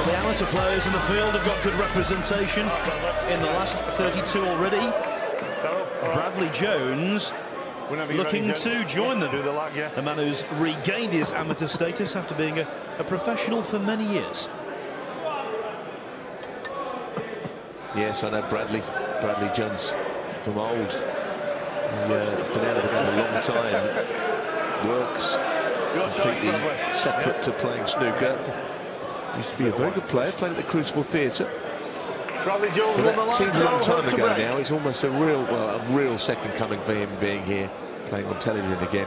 Well, the amateur players in the field have got good representation in the last 32 already. Bradley Jones looking to join them. The man who's regained his amateur status after being a professional for many years. Yes, I know Bradley Jones from old. He's been out of the game a long time. Works completely separate to playing snooker. Used to be a very good player, played at the Crucible Theatre. But that seems a long time ago now. It's almost a real second coming for him being here, playing on television again.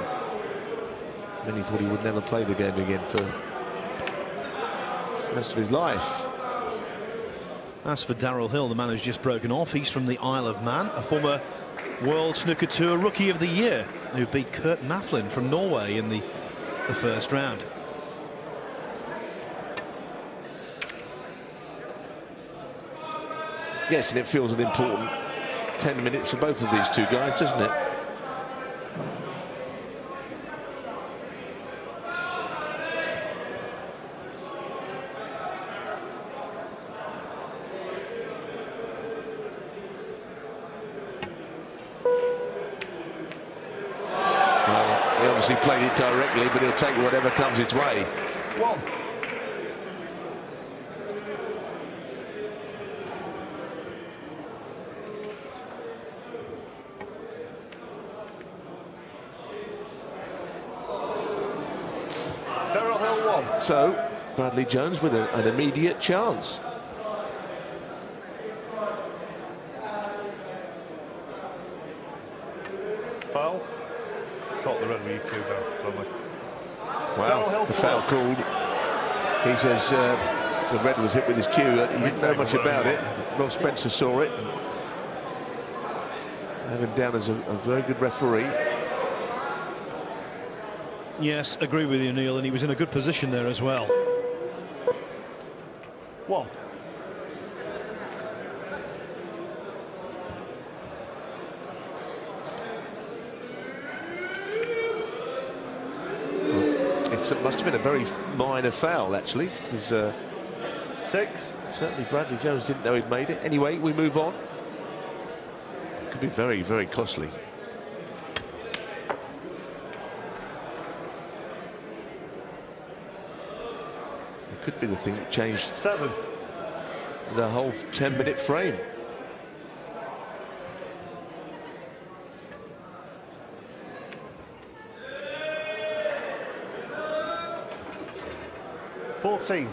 Many thought he would never play the game again for the rest of his life. As for Darryl Hill, the man who's just broken off, he's from the Isle of Man, a former World Snooker Tour Rookie of the Year, who beat Kurt Mafflin from Norway in the first round. Yes, and it feels an important 10 minutes for both of these two guys, doesn't it? Well, he obviously played it directly, but he'll take whatever comes his way. One. So, Bradley Jones with an immediate chance. Foul. Caught the red with you, lovely. Wow, the foul called. He says the red was hit with his cue. He didn't know much about it. Rob Spencer saw it. Have him down as a very good referee. Yes, agree with you, Neil, and he was in a good position there as well. One. It must have been a very minor foul, actually, because six. Certainly Bradley Jones didn't know he'd made it. Anyway, we move on. Could be very, very costly. Could be the thing that changed the whole 10-minute frame. $14.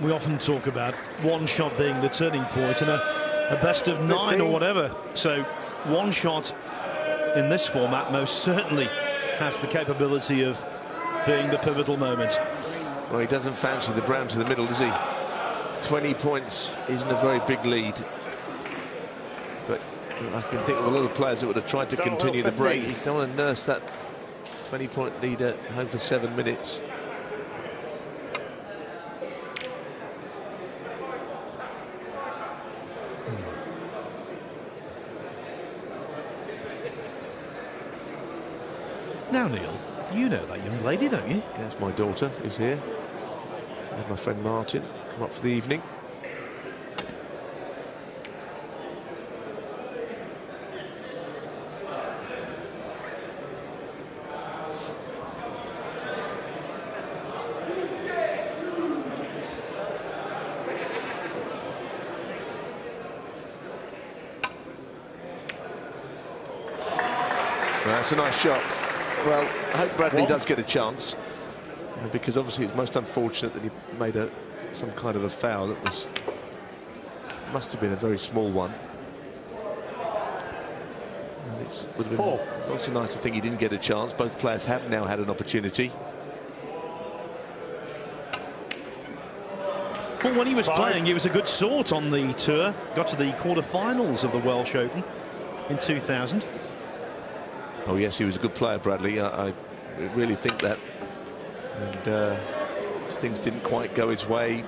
We often talk about one shot being the turning point and a best of 9 or whatever. So one shot in this format most certainly has the capability of being the pivotal moment. Well, he doesn't fancy the brown to the middle, does he? 20 points isn't a very big lead. But I can think of a lot of players that would have tried to continue the break. You don't want to nurse that 20-point lead at home for 7 minutes. Now, Neil, you know that young lady, don't you? Yes, my daughter is here. And my friend Martin come up for the evening. That's a nice shot. Well, I hope Bradley does get a chance, because obviously it's most unfortunate that he made some kind of a foul that must have been a very small one. And it would have been also nice to think he didn't get a chance. Both players have now had an opportunity. Well, when he was playing, he was a good sort on the tour. Got to the quarterfinals of the Welsh Open in 2000. Oh yes, he was a good player, Bradley. I really think that. And things didn't quite go his way.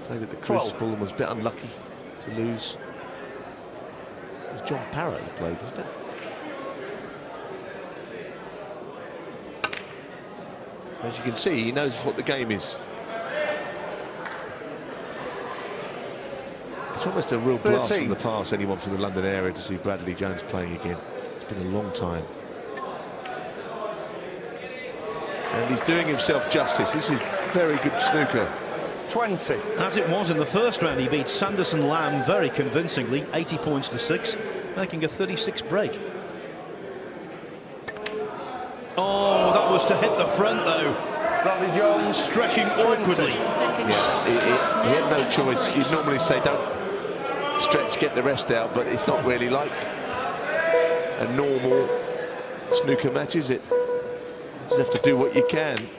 Played at the Crucible and was a bit unlucky to lose. It was John Parrott who played, wasn't it? As you can see, he knows what the game is. It's almost a real blast from the past, anyone from the London area, to see Bradley Jones playing again. It's been a long time. And he's doing himself justice. This is very good snooker. 20. As it was in the first round, he beat Sanderson Lamb very convincingly, 80 points to 6, making a 36 break. Oh, that was to hit the front, though. Bradley Jones stretching awkwardly. Yeah, he had no choice. You'd normally say don't stretch, get the rest out, but it's not really like a normal snooker match, is it? You just have to do what you can.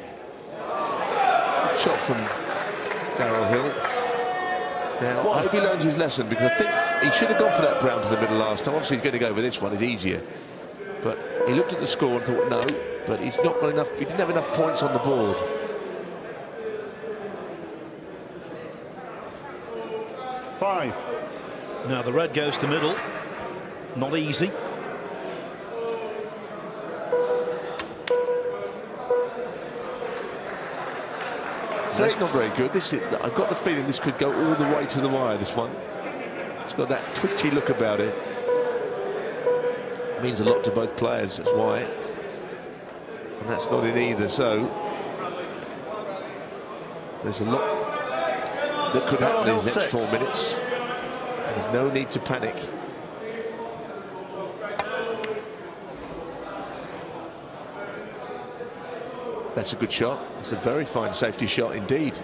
Shot from Darryl Hill. Now, I hope he learns his lesson, because I think he should have gone for that brown to the middle last time. Obviously, he's going to go for this one. It's easier. But he looked at the score and thought, no, but he's not got enough. He didn't have enough points on the board. Five. Now the red goes to middle. Not easy. That's not very good. I've got the feeling this could go all the way to the wire, this one. It's got that twitchy look about it. It means a lot to both players, that's why. And that's not in either, so there's a lot that could happen in these next 4 minutes. And there's no need to panic. That's a good shot. It's a very fine safety shot indeed.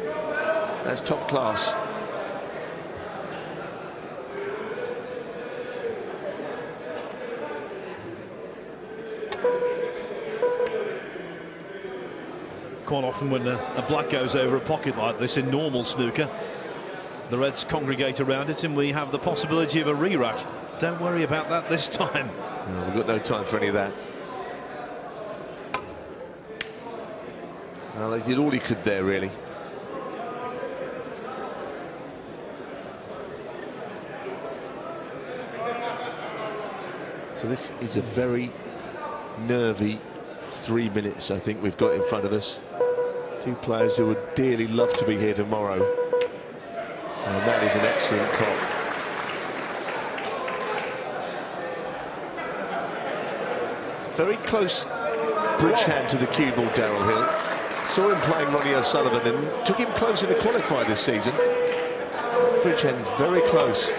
That's top class. Quite often when a black goes over a pocket like this in normal snooker, the reds congregate around it and we have the possibility of a re-rack. Don't worry about that this time. No, we've got no time for any of that. Well, he did all he could there, really. So this is a very nervy 3 minutes, I think, we've got in front of us. Two players who would dearly love to be here tomorrow. And that is an excellent top. Very close bridge hand to the cue ball, Darryl Hill. Saw him playing Ronnie O'Sullivan and took him close in the qualifier this season. That bridge hand is very close.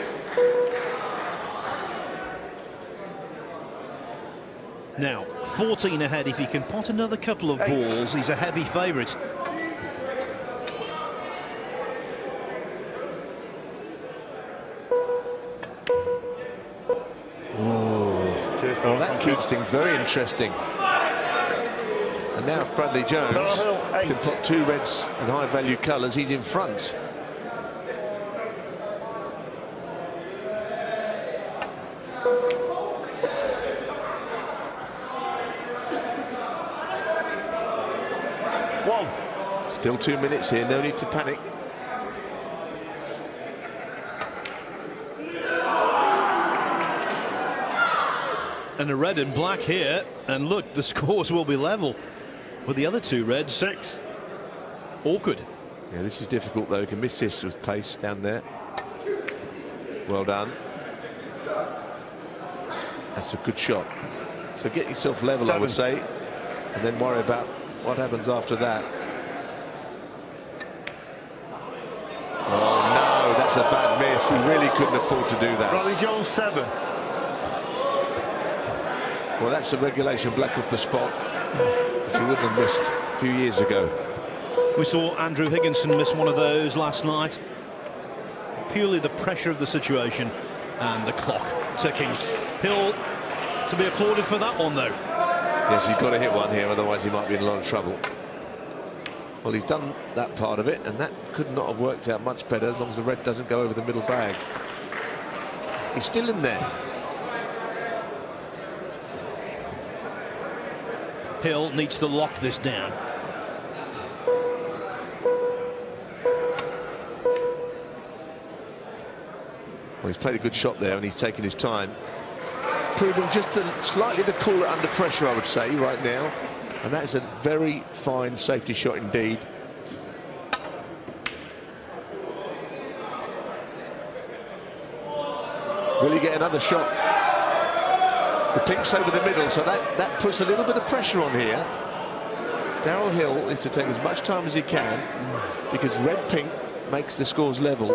Now, 14 ahead. If he can pot another couple of balls, he's a heavy favourite. Well, that keeps things very interesting. And now if Bradley Jones can put two reds and high-value colours, he's in front. Still 2 minutes here, no need to panic. And a red and black here, and look, the scores will be level with the other two reds. 6. Awkward. Yeah, this is difficult though. You can miss this with pace down there. Well done. That's a good shot. So get yourself level, 7. I would say, and then worry about what happens after that. Oh no, that's a bad miss. He really couldn't afford to do that. Bradley Jones 7. Well, that's a regulation black off the spot, which he wouldn't have missed a few years ago. We saw Andrew Higginson miss one of those last night. Purely the pressure of the situation and the clock ticking. Hill to be applauded for that one, though. Yes, he's got to hit one here, otherwise he might be in a lot of trouble. Well, he's done that part of it, and that could not have worked out much better as long as the red doesn't go over the middle bag. He's still in there. Hill needs to lock this down. Well, he's played a good shot there and he's taken his time. Proving just slightly the cooler under pressure, I would say, right now. And that is a very fine safety shot indeed. Will he get another shot? The pink's over the middle, so that puts a little bit of pressure on here. Darryl Hill is to take as much time as he can because red-pink makes the scores level.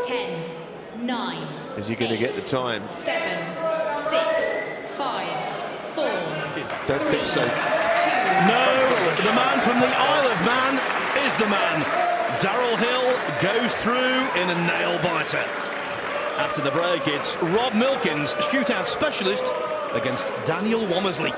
10, 9. Is he going to get the time? 7, 6, 5, 4. Don't think so. 2. No, the man from the Isle of Man is the man. Darryl Hill goes through in a nail-biter. After the break, it's Rob Milkins, shootout specialist, against Daniel Womersley.